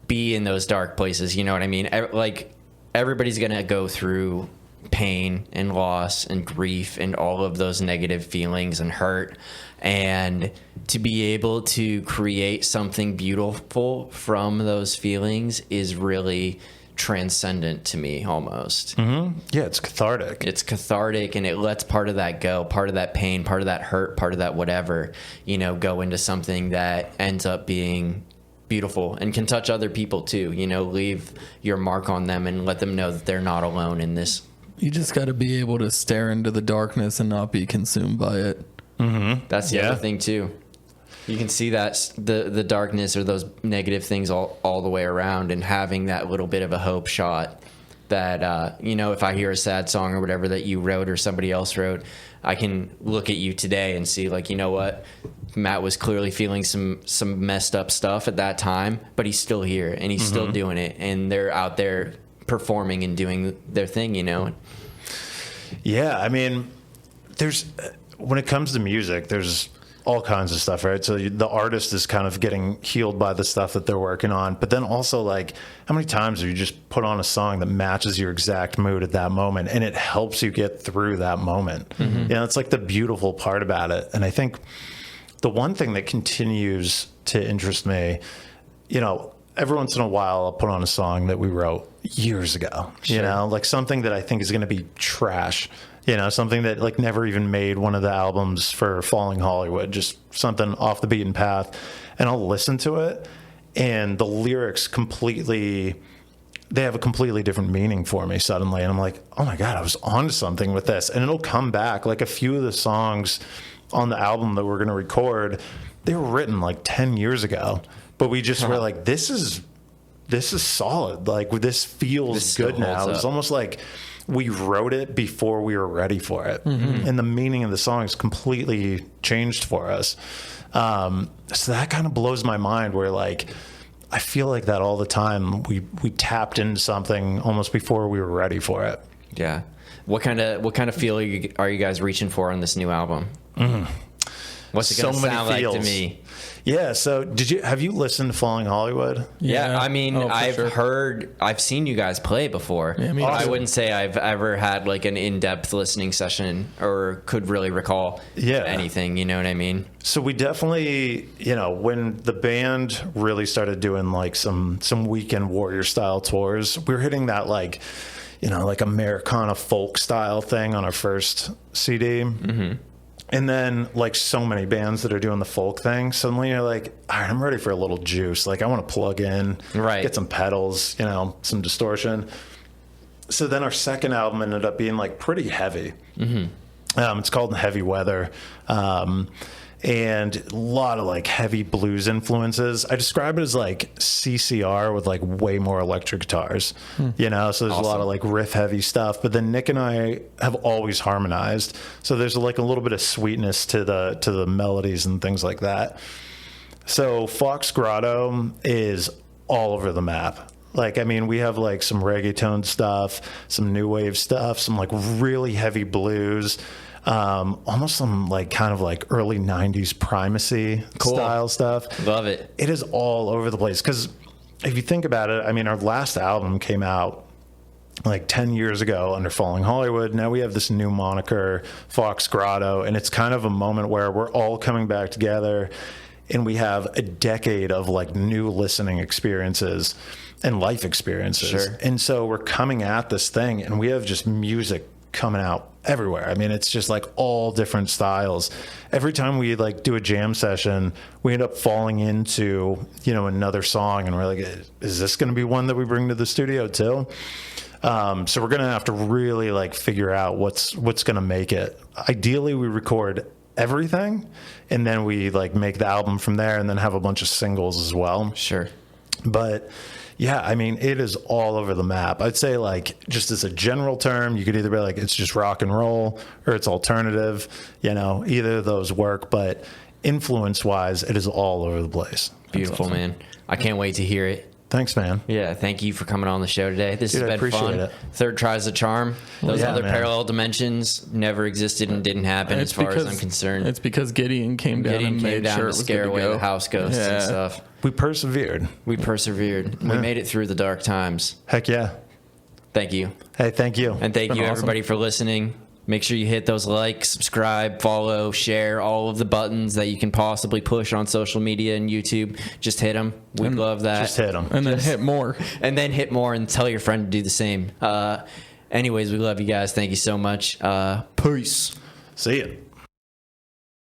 be in those dark places. You know what I mean? Like everybody's going to go through pain and loss and grief and all of those negative feelings and hurt. And to be able to create something beautiful from those feelings is really transcendent to me almost. Yeah, it's cathartic. It's cathartic, and it lets part of that go, part of that pain, part of that hurt, part of that whatever, you know, go into something that ends up being beautiful and can touch other people too, you know, leave your mark on them and let them know that they're not alone in this. You just got to be able to stare into the darkness and not be consumed by it. That's the other thing too. You can see that the darkness or those negative things all the way around, and having that little bit of a hope shot that, you know, if I hear a sad song or whatever that you wrote or somebody else wrote, I can look at you today and see like, you know what, Matt was clearly feeling some messed up stuff at that time, but he's still here and he's still doing it, and they're out there performing and doing their thing, you know? Yeah, I mean, when it comes to music, there's all kinds of stuff, right? So the artist is kind of getting healed by the stuff that they're working on. But then also, like, how many times have you just put on a song that matches your exact mood at that moment, and it helps you get through that moment? You know, it's like the beautiful part about it. And I think the one thing that continues to interest me, you know, every once in a while I'll put on a song that we wrote years ago, you know, like something that I think is going to be trash. You know, something that like never even made one of the albums for Falling Hollywood, just something off the beaten path. And I'll listen to it, and the lyrics they have a completely different meaning for me suddenly. And I'm like, oh my God, I was onto something with this. And it'll come back. Like a few of the songs on the album that we're going to record, they were written like 10 years ago. But we just were like, this is solid. Like this feels good now. It's almost like we wrote it before we were ready for it. And the meaning of the song is completely changed for us. So that kind of blows my mind, where like, I feel like that all the time. We tapped into something almost before we were ready for it. Yeah. What kind of feel are you guys reaching for on this new album? What's it going to sound like to me? Yeah. So have you listened to Falling Hollywood? Yeah. I mean, I've seen you guys play before. Yeah, me I too. wouldn't say I've ever had like an in-depth listening session or could really recall anything. You know what I mean? So we definitely, you know, when the band really started doing like some weekend warrior style tours, we were hitting that like, you know, like Americana folk style thing on our first CD. And then, like so many bands that are doing the folk thing, suddenly you're like, all right, I'm ready for a little juice. Like, I want to plug in, get some pedals, you know, some distortion. So then our second album ended up being, like, pretty heavy. It's called Heavy Weather. And a lot of, like, heavy blues influences. I describe it as, like, CCR with, like, way more electric guitars, you know? So there's a lot of, like, riff-heavy stuff. But then Nick and I have always harmonized. So there's, like, a little bit of sweetness to the melodies and things like that. So Fox Grotto is all over the map. Like, I mean, we have, like, some reggaeton stuff, some new wave stuff, some, like, really heavy blues. Almost some like kind of like early 90s primacy style stuff. Love it. It is all over the place, because if you think about it, I mean, our last album came out like 10 years ago under Falling Hollywood. Now we have this new moniker, Fox Grotto, and it's kind of a moment where we're all coming back together, and we have a decade of like new listening experiences and life experiences. And so we're coming at this thing, and we have just music coming out everywhere. I mean, it's just like all different styles. Every time we like do a jam session, we end up falling into, you know, another song, and we're like, is this going to be one that we bring to the studio too? So we're going to have to really like figure out what's going to make it. Ideally, we record everything, and then we like make the album from there, and then have a bunch of singles as well. Sure. But yeah, I mean, it is all over the map. I'd say, like, just as a general term, you could either be like, it's just rock and roll, or it's alternative. You know, either of those work. But influence-wise, it is all over the place. Beautiful, awesome. man. I can't wait to hear it. Thanks, man. Yeah, thank you for coming on the show today. This Dude, I has been appreciate fun. it. Third tries the charm. Those Yeah, other man. parallel dimensions never existed and didn't happen, as far as I'm concerned. It's because Gideon came down Gideon and came made down sure to it was scare good to away go. the house ghosts and Yeah. stuff. We persevered. We persevered. We made it through the dark times. Heck yeah. Thank you. Hey, thank you. And thank been you, awesome. everybody, for listening. Make sure you hit those likes, subscribe, follow, share, all of the buttons that you can possibly push on social media and YouTube. Just hit them. We'd love that. Just hit them. And then hit more. And then hit more and tell your friend to do the same. Anyways, we love you guys. Thank you so much. Peace. See ya.